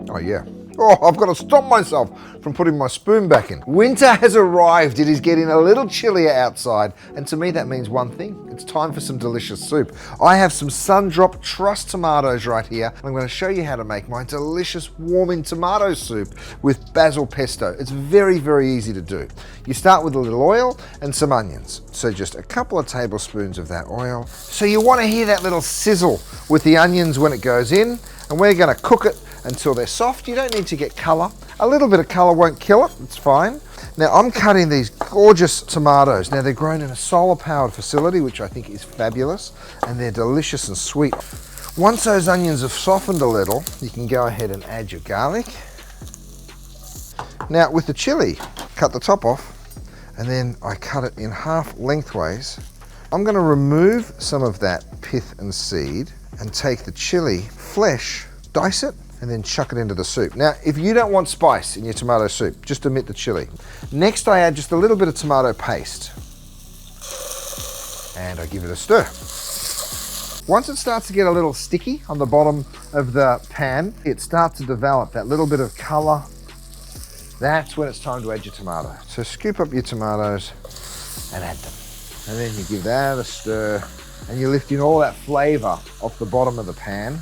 Oh yeah. Oh, I've got to stop myself from putting my spoon back in. Winter has arrived. It is getting a little chillier outside. And to me, that means one thing. It's time for some delicious soup. I have some sun-dropped truss tomatoes right here. And I'm going to show you how to make my delicious warming tomato soup with basil pesto. It's very, very easy to do. You start with a little oil and some onions. So just a couple of tablespoons of that oil. So you want to hear that little sizzle with the onions when it goes in. And we're going to cook it until they're soft. You don't need to get colour. A little bit of colour won't kill it, it's fine. Now I'm cutting these gorgeous tomatoes. Now they're grown in a solar powered facility, which I think is fabulous, and they're delicious and sweet. Once those onions have softened a little, you can go ahead and add your garlic. Now with the chilli, cut the top off, and then I cut it in half lengthways. I'm going to remove some of that pith and seed and take the chilli flesh, dice it, and then chuck it into the soup. Now, if you don't want spice in your tomato soup, just omit the chili. Next, I add just a little bit of tomato paste. And I give it a stir. Once it starts to get a little sticky on the bottom of the pan, it starts to develop that little bit of color. That's when it's time to add your tomato. So scoop up your tomatoes and add them. And then you give that a stir, and you're lifting all that flavor off the bottom of the pan.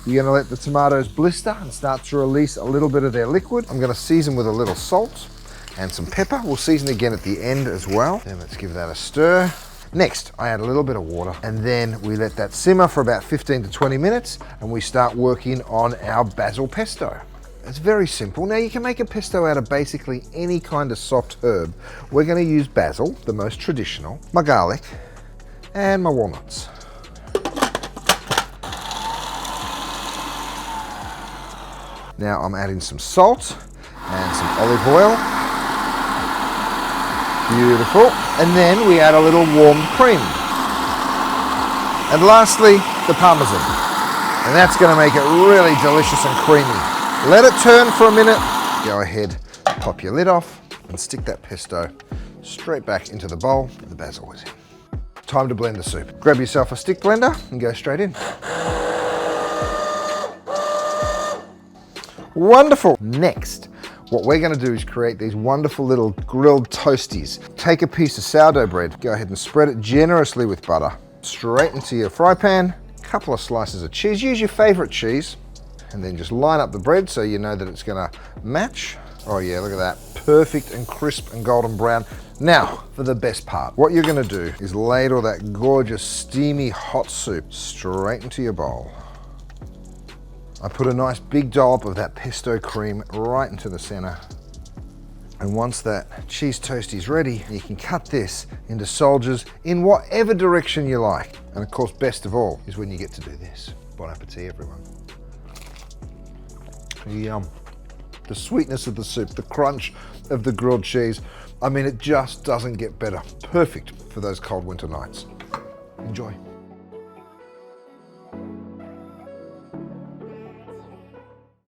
You're gonna let the tomatoes blister and start to release a little bit of their liquid. I'm gonna season with a little salt and some pepper. We'll season again at the end as well. Then let's give that a stir. Next, I add a little bit of water, and then we let that simmer for about 15 to 20 minutes, and we start working on our basil pesto. It's very simple. Now you can make a pesto out of basically any kind of soft herb. We're gonna use basil, the most traditional, my garlic, and my walnuts. Now I'm adding some salt and some olive oil. Beautiful. And then we add a little warm cream. And lastly, the parmesan. And that's going to make it really delicious and creamy. Let it turn for a minute. Go ahead, pop your lid off and stick that pesto straight back into the bowl that the basil was in. Time to blend the soup. Grab yourself a stick blender and go straight in. Wonderful. Next, what we're going to do is create these wonderful little grilled toasties. Take a piece of sourdough bread, go ahead and spread it generously with butter. Straight into your fry pan, a couple of slices of cheese, use your favorite cheese, and then just line up the bread so you know that it's going to match. Oh yeah, look at that. Perfect and crisp and golden brown. Now, for the best part, what you're going to do is ladle that gorgeous, steamy, hot soup straight into your bowl. I put a nice big dollop of that pesto cream right into the center. And once that cheese toast is ready, you can cut this into soldiers in whatever direction you like. And of course, best of all is when you get to do this. Bon appetit, everyone. Yum. The sweetness of the soup, the crunch of the grilled cheese. I mean, it just doesn't get better. Perfect for those cold winter nights. Enjoy.